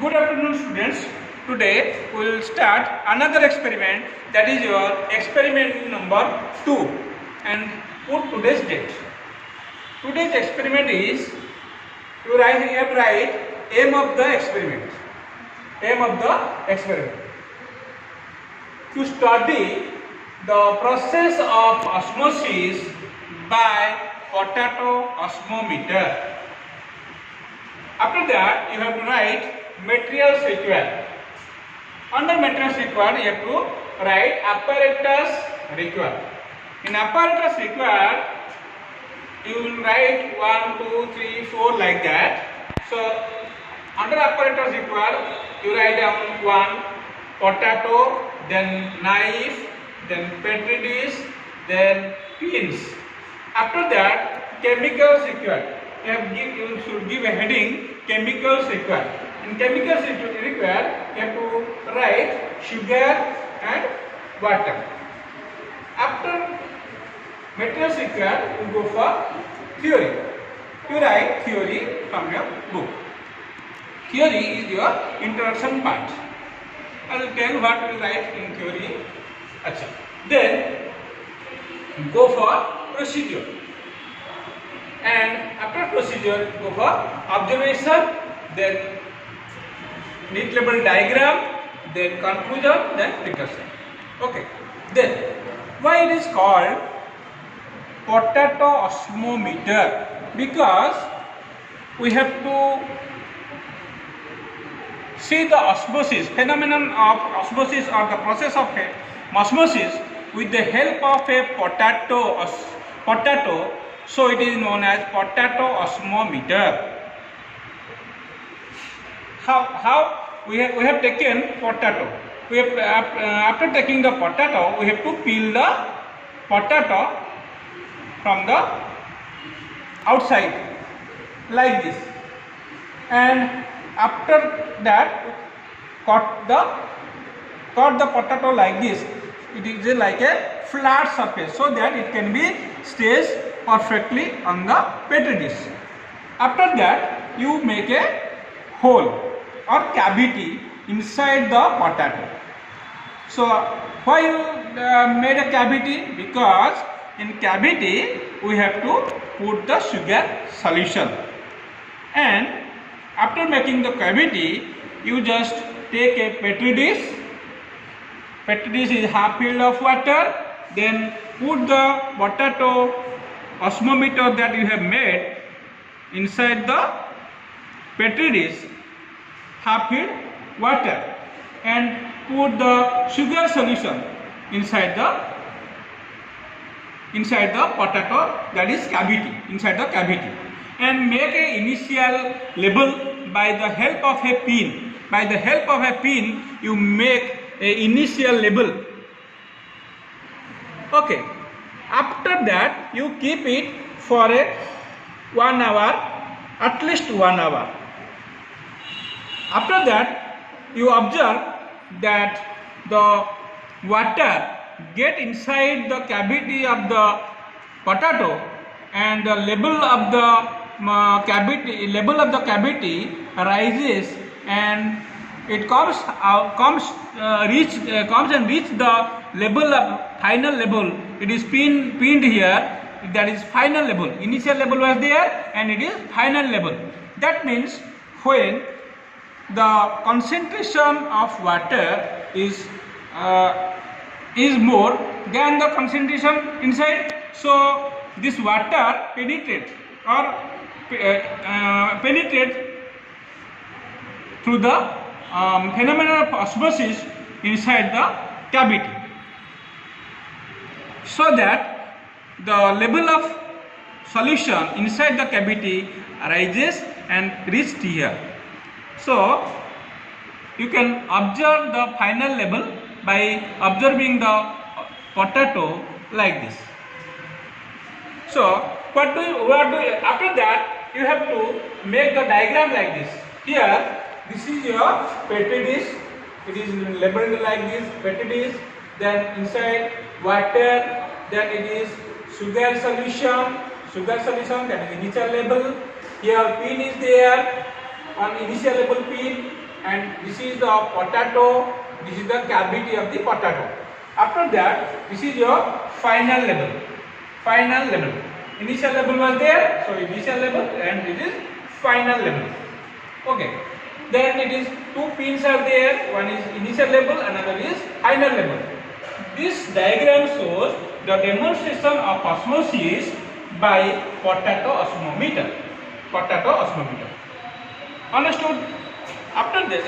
Good afternoon, students. Today we will start another experiment, that is your experiment number 2, and put today's date. Today's experiment is you write aim of the experiment. Aim of the experiment. To study the process of osmosis by potato osmometer. After that, you have to write materials required. Under materials required, you have to write apparatus required. In apparatus required, you will write 1, 2, 3, 4 like that. So, under apparatus required, you write down 1 potato, then knife, then petri dish, then pins. After that, chemicals required. You should give a heading, chemicals required. In chemicals required, you have to write sugar and water. After materials required, you go for theory. You write theory from your book. Theory is your introduction part. I will tell what you write in theory. Achha. Then go for procedure. And after procedure, go for observation, then neat label diagram, then conclusion, then recursion. Okay. Then why it is called potato osmometer? Because we have to see the osmosis, phenomenon of osmosis or the process of osmosis with the help of a potato. So it is known as potato osmometer. How we have taken potato. We have after taking the potato, we have to peel the potato from the outside like this, and after that cut the potato like this. It is like a flat surface so that it can be stays perfectly on the petri dish. After that, you make a hole or cavity inside the potato. So why you made a cavity? Because in cavity we have to put the sugar solution, and after making the cavity, you just take a petri dish. Petri dish is half filled of water. Then put the potato osmometer that you have made inside the petri dish, half filled water, and put the sugar solution inside the potato, that is cavity, inside the cavity, and make a initial label by the help of a pin. By the help of a pin, you make a initial label. Okay. After that, you keep it for a 1 hour, at least 1 hour. After that, you observe that the water get inside the cavity of the potato, and the level of the cavity rises, and it comes and reach the level of final level. It is pinned here. That is final level. Initial level was there, and it is final level. That means when the concentration of water is more than the concentration inside, so this water penetrates through the phenomenon of osmosis inside the cavity, so that the level of solution inside the cavity rises and reaches here. So you can observe the final level by observing the potato like this. So what do you after that, you have to make the diagram like this. Here, this is your petri dish. It is labeled like this, petri dish. Then inside water. Then it is sugar solution. That is initial label. Here pin is there. On initial label pin. and this is the potato, this is the cavity of the potato. After that, this is your final level. Final level. Initial level was there, so initial level, and this is final level. Okay. Then it is two pins are there. One is initial level, another is final level. This diagram shows the demonstration of osmosis by potato osmometer. Potato osmometer. Understood? After this,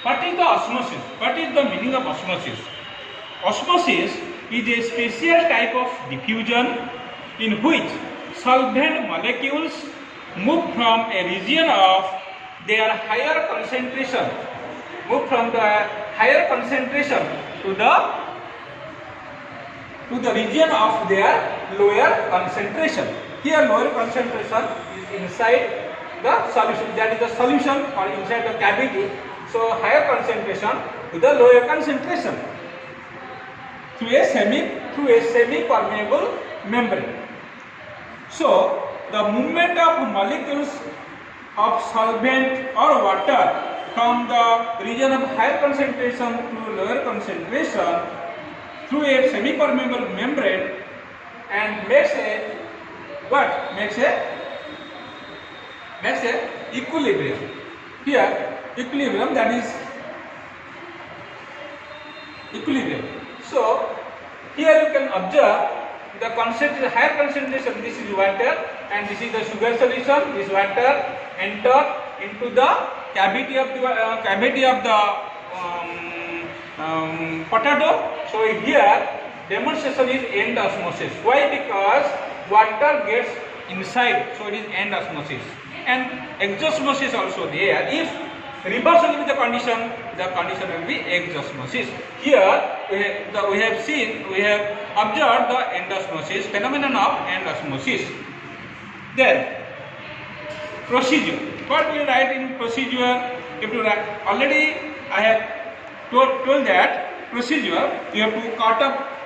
what is the osmosis? What is the meaning of osmosis? Osmosis is a special type of diffusion in which solvent molecules move from a region of their higher concentration, to the region of their lower concentration. Here lower concentration is inside the solution, that is the solution or inside the cavity. So higher concentration to the lower concentration through a semi-permeable membrane. So the movement of molecules of solvent or water from the region of higher concentration to lower concentration through a semi-permeable membrane and makes a equilibrium. Here equilibrium, that is equilibrium. So here you can observe the higher concentration. This is water and this is the sugar solution. This water enter into the cavity of the potato. So here demonstration is end osmosis. Why? Because water gets inside, so it is end osmosis. And exosmosis also there. If reverse will be the condition will be exosmosis. Here we have observed the endosmosis, phenomenon of endosmosis. Then procedure. What we write in procedure? If you write, already I have told that procedure, you have to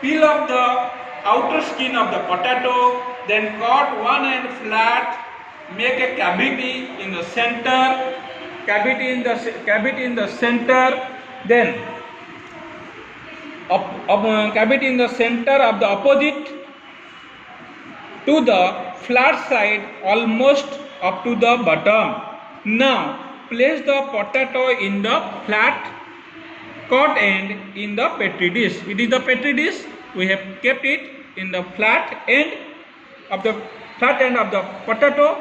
peel off the outer skin of the potato, then cut one end flat, make a cavity in the center, cavity in the center, then cavity in the center of the opposite to the flat side almost up to the bottom. Now place the potato in the flat cut end in the petri dish. It is the petri dish. We have kept it in the flat end of the potato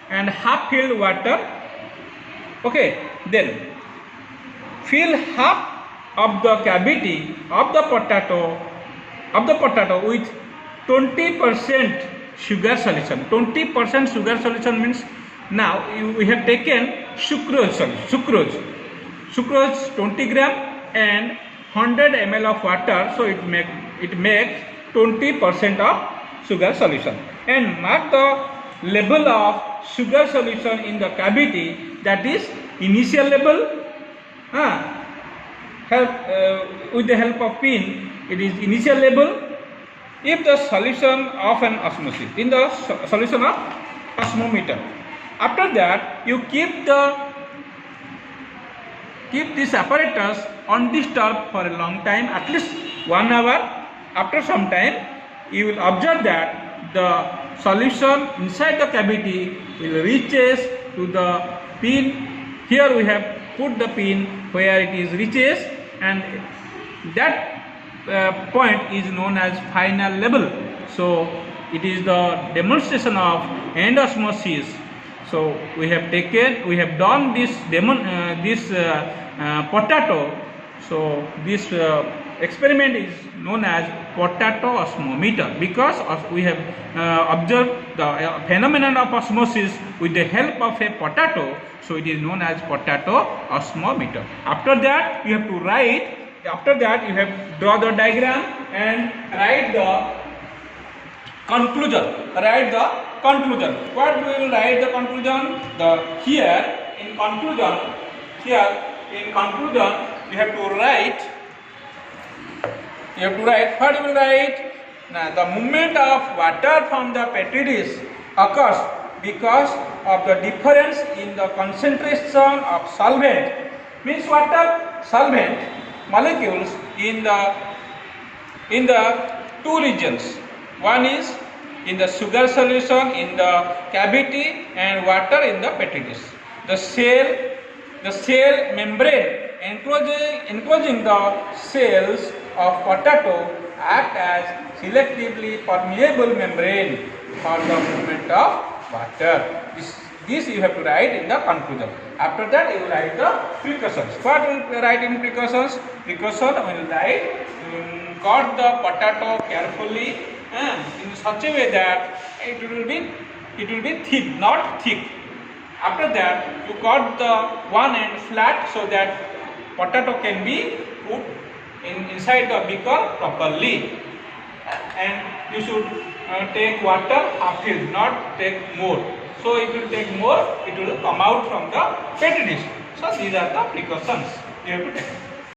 and half filled water. Okay, then fill half of the cavity of the potato with 20% sugar solution. 20% sugar solution means now we have taken sucrose 20 gram and 100 ml of water, so it makes 20% of sugar solution, and mark the level of sugar solution in the cavity, that is initial level. With the help of pin, it is initial level. If the solution of an osmosis, in the solution of osmometer. After that, you keep this apparatus undisturbed for a long time, at least 1 hour. After some time, you will observe that the solution inside the cavity will reaches to the pin. Here we have put the pin where it is reaches, and that point is known as final level. So it is the demonstration of end osmosis. So we have done this potato. So this experiment is known as potato osmometer, because we have observed the phenomenon of osmosis with the help of a potato. So it is known as potato osmometer. After that you have to write. After that you have draw the diagram and write the conclusion. What we will write the conclusion? Here in conclusion you have to write. What you will write? Now the movement of water from the petri dish occurs because of the difference in the concentration of solvent, means water solvent molecules in the two regions. One is in the sugar solution in the cavity and water in the petri dish. The cell membrane enclosing the cells of potato act as selectively permeable membrane for the movement of water. This you have to write in the conclusion. After that you will write the precautions. What will you write in precautions? Precaution will write cut the potato carefully and in such a way that it will be thick, not thick. After that you cut the one end flat so that potato can be put inside the beaker properly, and you should take water half filled, not take more. So if you take more, it will come out from the petri dish. So these are the precautions you have to take.